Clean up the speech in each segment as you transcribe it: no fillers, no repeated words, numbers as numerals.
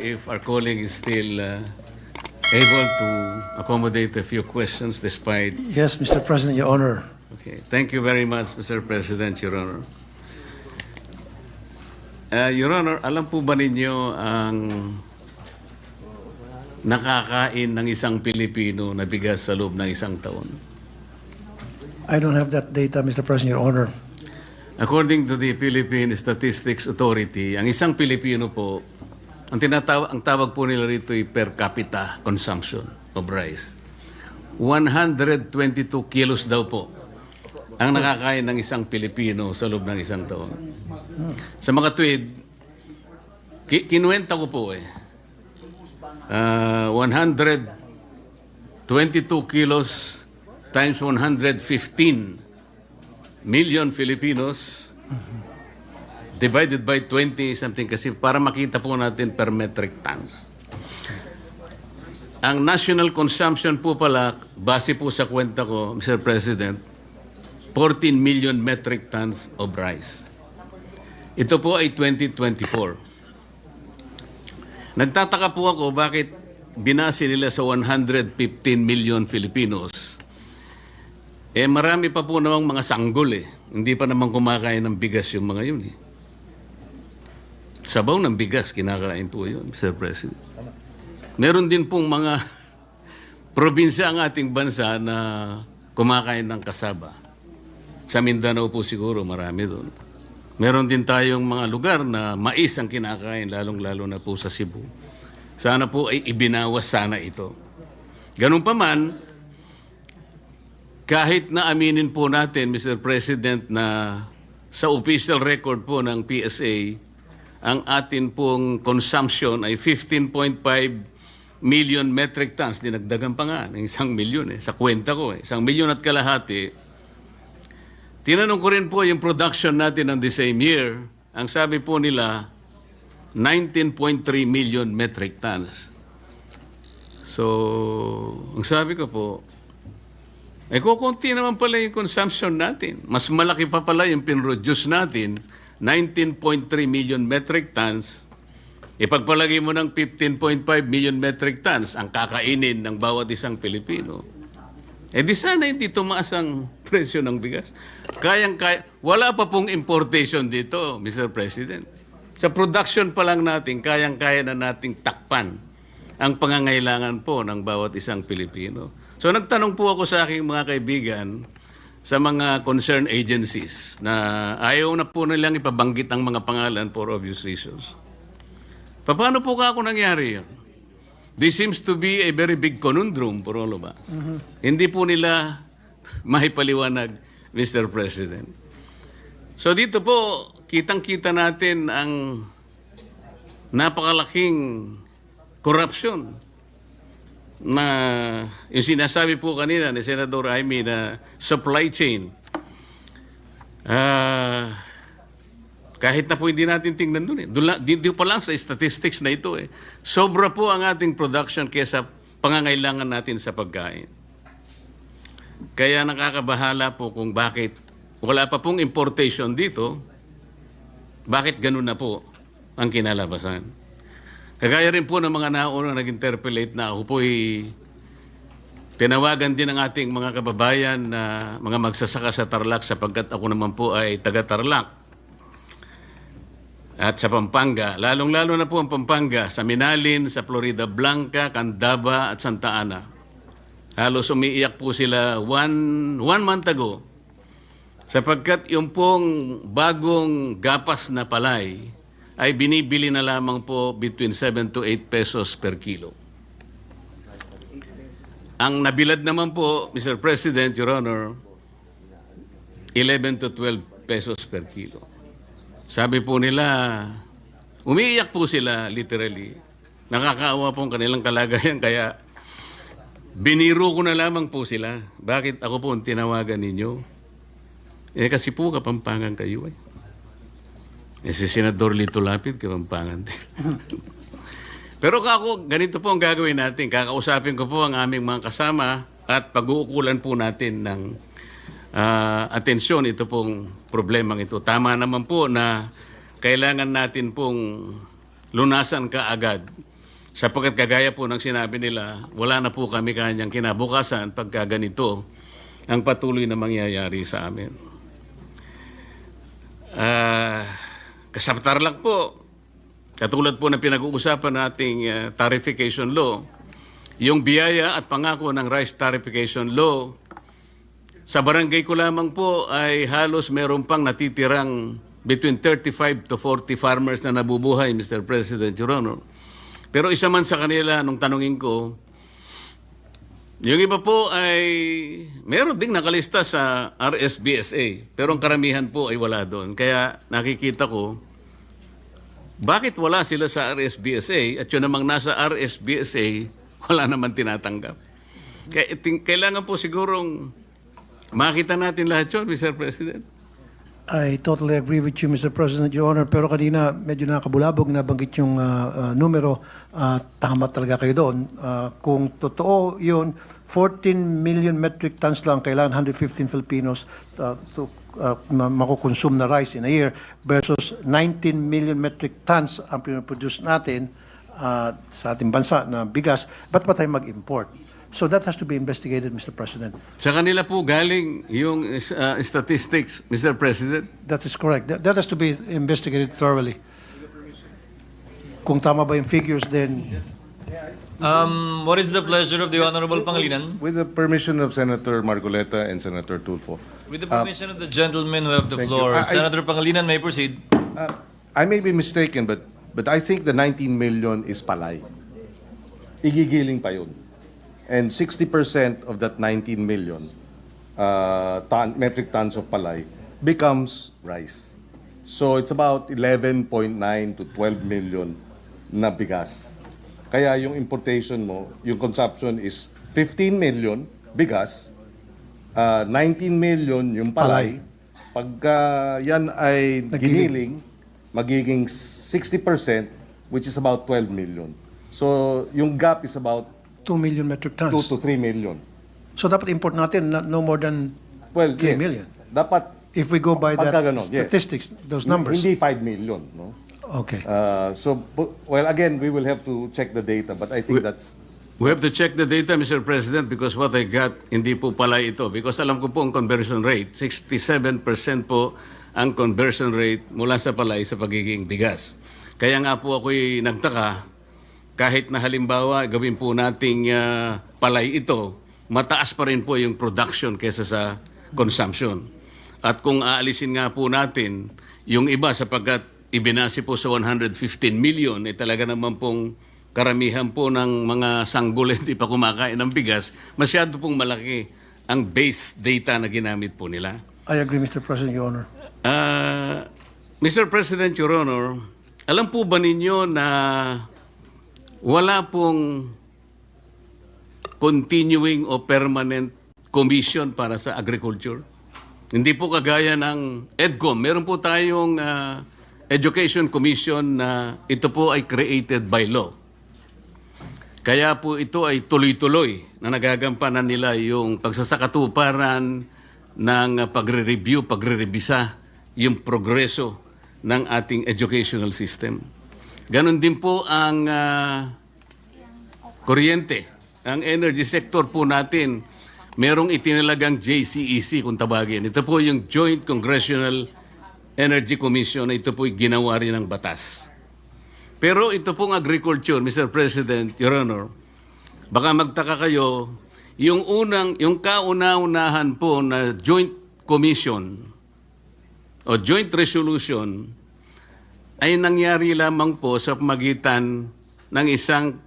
if our colleague is still able to accommodate a few questions despite... Yes, Mr. President, Your Honor. Okay. Thank you very much, Mr. President, Your Honor. Your Honor, alam po ba ninyo ang nakakain ng isang Pilipino na bigas sa loob ng isang taon? I don't have that data, Mr. President, Your Honor. According to the Philippine Statistics Authority, ang isang Pilipino po, ang tawag po nila rito ay per capita consumption of rice. 122 kilos daw po ang nakakain ng isang Pilipino sa loob ng isang taon. Sa mga tweet, kinuwenta ko po 122 kilos times 115 million Filipinos divided by 20 something kasi para makita po natin per metric tons. Ang national consumption po pala, base po sa kwenta ko, Mr. President, 14 million metric tons of rice. Ito po ay 2024. Nagtataka po ako bakit binase nila sa 115 million Filipinos. Marami pa po namang mga sanggol Hindi pa naman kumakain ng bigas yung mga yun Sabaw ng bigas, kinakain po yun, Mr. President. Meron din pong mga probinsya ang ating bansa na kumakain ng kasaba. Sa Mindanao po siguro, marami doon. Meron din tayong mga lugar na mais ang kinakain, lalong-lalo na po sa Cebu. Sana po ay ibinawas sana ito. Ganun pa man, kahit na aminin po natin, Mr. President, na sa official record po ng PSA, ang atin pong consumption ay 15.5 million metric tons. Dinagdagan pa nga ng 1 milyon Sa kwenta ko 1 milyon at kalahati. Tinanong ko rin po yung production natin on the same year. Ang sabi po nila, 19.3 million metric tons. So, ang sabi ko po, kukunti naman pala yung consumption natin. Mas malaki pa pala yung pinroduce natin, 19.3 million metric tons. Ipagpalagay mo ng 15.5 million metric tons ang kakainin ng bawat isang Pilipino. Di sana hindi tumaas ang presyo ng bigas. Wala pa pong importation dito, Mr. President. Sa production pa lang natin, kayang-kaya na nating takpan ang pangangailangan po ng bawat isang Pilipino. So nagtanong po ako sa aking mga kaibigan sa mga concerned agencies na ayaw na po nilang ipabanggit ang mga pangalan for obvious reasons. Paano po ako nangyari yun? This seems to be a very big conundrum for all of us. Hindi po nila mahipaliwanag, Mr. President. So dito po, kitang-kita natin ang napakalaking corruption na yung sinasabi po kanina ni Senador Jaime na supply chain. Kahit na po hindi natin tingnan doon Dito pa lang sa statistics na ito Sobra po ang ating production kaysa pangangailangan natin sa pagkain. Kaya nakakabahala po kung bakit wala pa pong importation dito, bakit ganun na po ang kinalabasan. Kagaya rin po ng mga naunang nag-interpellate na ako po'y tinawagan din ng ating mga kababayan na mga magsasaka sa Tarlac sapagkat ako naman po ay taga-Tarlac. At sa Pampanga, lalong-lalo na po ang Pampanga, sa Minalin, sa Florida Blanca, Candaba at Santa Ana. Halos umiiyak po sila one month ago sapagkat yung pong bagong gapas na palay ay binibili na lamang po between 7 to 8 pesos per kilo. Ang nabilad naman po, Mr. President, Your Honor, 11 to 12 pesos per kilo. Sabi po nila, umiiyak po sila literally. Nakakaawa po ang kanilang kalagayan kaya biniro ko na lamang po sila. Bakit ako po ang tinawagan ninyo? Kasi po Kapampangan kayo si Senador Lito Lapid, Kapampangan din. Pero ganito po ang gagawin natin. Kakausapin ko po ang aming mga kasama at pag-uukulan po natin ng atensyon ito pong problemang ito. Tama naman po na kailangan natin pong lunasan kaagad Sapagkat kagaya po ng sinabi nila, wala na po kami kanyang kinabukasan pagka ganito ang patuloy na mangyayari sa amin. Kasaptar lang po, katulad po ng pinag-uusapan nating tarification law, yung biyaya at pangako ng rice tarification law, sa barangay ko lamang po ay halos meron pang natitirang between 35 to 40 farmers na nabubuhay, Mr. President, Your Honor. Pero isa man sa kanila, nung tanungin ko, yung iba po ay meron ding nakalista sa RSBSA, pero ang karamihan po ay wala doon. Kaya nakikita ko, bakit wala sila sa RSBSA at yun namang nasa RSBSA, wala naman tinatanggap. Kaya kailangan po sigurong makita natin lahat yun, Mr. President. I totally agree with you, Mr. President, Your Honor. Pero kanina, medyo nakabulabog, nabanggit yung numero. Tama talaga kayo doon. Kung totoo yun, 14 million metric tons lang kailangan 115 Filipinos to makukonsume na rice in a year versus 19 million metric tons ang pinoproduce natin sa ating bansa na bigas. Ba't pa tayo mag-import? So that has to be investigated, Mr. President. Sa kanila po galing yung statistics, Mr. President. That is correct. That has to be investigated thoroughly. Kung tama ba yung figures, then What is the pleasure of the Honorable Pangilinan? With the permission of Senator Marcoleta and Senator Tulfo. With the permission of the gentlemen who have the Thank floor, you. Senator Pangilinan may proceed. I may be mistaken, but I think the 19 million is palay. Igigiling pa yun. And 60% of that 19 million metric tons of palay becomes rice. So it's about 11.9 to 12 million na bigas. Kaya yung importation mo, yung consumption is 15 million bigas, 19 million yung palay. Pagka yan ay giniling, magiging 60%, which is about 12 million. So yung gap is about 2 million metric 2 tons. to 3 million. So dapat import natin no more than Well, 3 yes. million. Dapat if we go by that pagka ganon, yes. statistics, those numbers. Hindi 5 million, no? Okay. Well, again, we will have to check the data, but I think that's... We have to check the data, Mr. President, because what I got, hindi po pala ito. Because alam ko po ang conversion rate, 67% po ang conversion rate mula sa palay sa pagiging bigas. Kaya nga po ako'y nagtaka, kahit na halimbawa gawin po nating palay ito, mataas pa rin po yung production kesa sa consumption. At kung aalisin nga po natin yung iba sapagkat ibinasi po sa 115 million, talaga naman pong karamihan po ng mga sanggol hindi pa kumakain ng bigas, masyado pong malaki ang base data na ginamit po nila. I agree, Mr. President, Your Honor. Mr. President, Your Honor, alam po ba ninyo na wala pong continuing o permanent commission para sa agriculture? Hindi po kagaya ng EDCOM. Meron po tayong Education Commission na ito po ay created by law. Kaya po ito ay tuloy-tuloy na nagagampanan nila yung pagsasakatuparan ng pagre-review, pagre-revisa yung progreso ng ating educational system. Ganon din po ang kuryente. Ang energy sector po natin, merong itinalagang JCEC kung tawagin. Ito po yung Joint Congressional Energy Commission na ito po ginawa rin ng batas. Pero ito pong agriculture, Mr. President, Your Honor, baka magtaka kayo, yung kauna-unahan po na joint commission o joint resolution ay nangyari lamang po sa pamagitan ng isang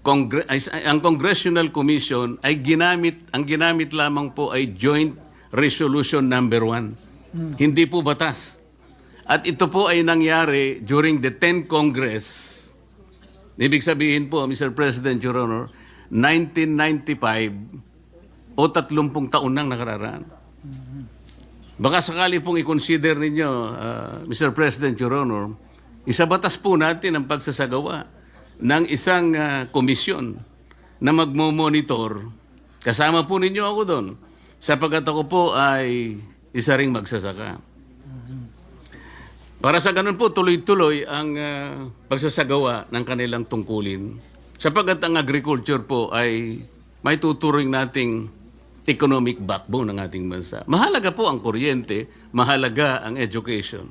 ang Congressional Commission ay ang ginamit lamang po ay Joint Resolution number 1. Hindi po batas. At ito po ay nangyari during the 10th Congress. Ibig sabihin po, Mr. President, Your Honor, 1995 o 30 taon nang nakararaan. Baka sakali pong i-consider ninyo, Mr. President, Your Honor, isabatas po natin ang pagsasagawa ng isang komisyon na magmo-monitor. Kasama po ninyo ako doon sapagkat ako po ay isa ring magsasaka. Para sa ganun po, tuloy-tuloy ang pagsasagawa ng kanilang tungkulin. Sapagkat ang agriculture po ay may tuturing nating economic backbone ng ating bansa. Mahalaga po ang kuryente, mahalaga ang education.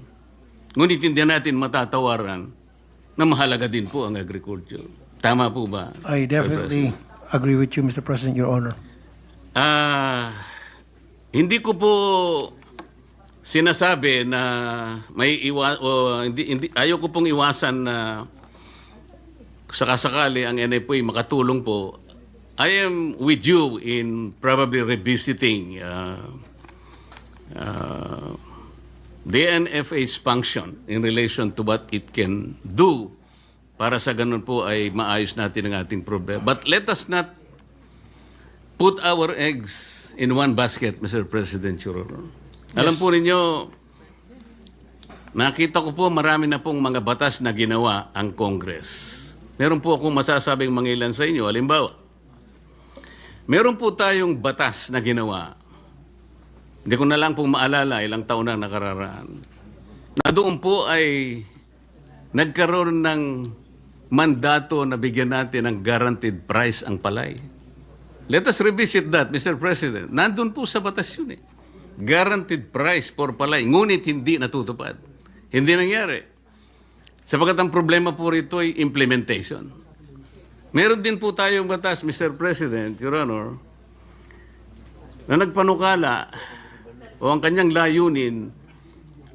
Ngunit hindi natin matatawaran na mahalaga din po ang agriculture. Tama po ba? I definitely agree with you, Mr. President, Your Honor. Hindi ko po sinasabi na may ayaw ko pong iwasan na sakasakali ang NFA makatulong po. I am with you in probably revisiting the NFA's function in relation to what it can do para sa ganun po ay maayos natin ang ating problema. But let us not put our eggs in one basket, Mr. President, Your Honor. Alam po ninyo, nakita ko po marami na pong mga batas na ginawa ang Congress. Meron po akong masasabing mangilan sa inyo. Halimbawa, meron po tayong batas na ginawa. Hindi ko na lang pong maalala ilang taon na nakararaan. Na doon po ay nagkaroon ng mandato na bigyan natin ng guaranteed price ang palay. Let us revisit that, Mr. President. Nandun po sa batas yun eh. Guaranteed price for palay. Ngunit hindi natutupad. Hindi nangyari. Sapagkat ang problema po rito ay implementation. Meron din po tayong batas, Mr. President, Your Honor, na nagpanukala o ang kanyang layunin,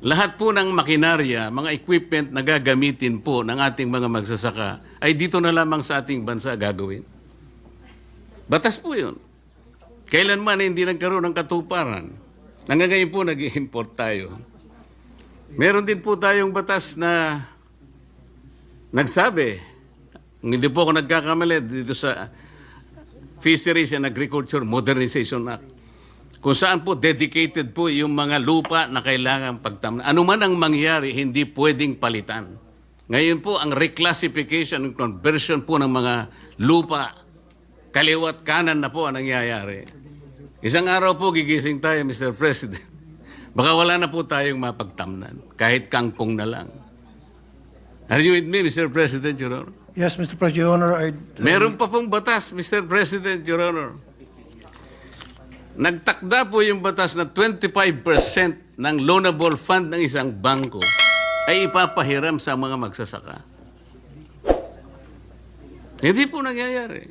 lahat po ng makinarya, mga equipment na gagamitin po ng ating mga magsasaka ay dito na lamang sa ating bansa gagawin. Batas po yun. Kailanman hindi nagkaroon ng katuparan. Hanggang ngayon po nag-i-import tayo. Meron din po tayong batas na nagsabi, hindi po ako nagkakamali dito sa Fisheries and Agriculture Modernization Act, kung saan po dedicated po yung mga lupa na kailangan pagtamnan. Ano man ang mangyari, hindi pwedeng palitan. Ngayon po, ang reclassification and conversion po ng mga lupa, kaliwat kanan na po ang nangyayari. Isang araw po gigising tayo, Mr. President. Baka wala na po tayong mapagtamnan, kahit kangkong na lang. Are you with me, Mr. President, Your Honor? Yes, Mr. President, Your Honor. Meron pa pong batas, Mr. President, Your Honor. Nagtakda po yung batas na 25% ng loanable fund ng isang bangko ay ipapahiram sa mga magsasaka. Hindi po nangyayari.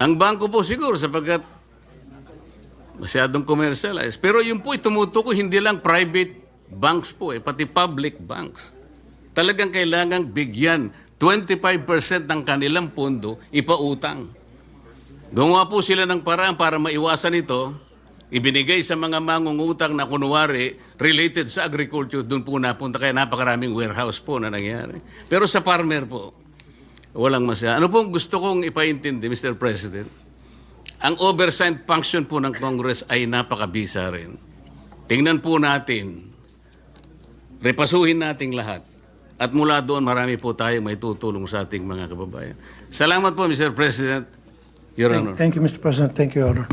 Ang bangko po siguro sapagkat masyadong commercialized. Pero yung po tumutukoy hindi lang private banks po pati public banks. Talagang kailangang bigyan 25% ng kanilang pondo ipautang. Gumawa po sila ng paraan para maiwasan ito, ibinigay sa mga mangungutang na kunwari related sa agriculture, doon po napunta kaya napakaraming warehouse po na nangyari. Pero sa farmer po, walang masya. Ano pong gusto kong ipaintindi, Mr. President? Ang oversight function po ng Congress ay napakabisa rin. Tingnan po natin, repasuhin nating lahat. At mula doon, marami po tayo may tutulong sa ating mga kababayan. Salamat po, Mr. President, Your Honor. Thank you, Mr. President. Thank you, Your Honor.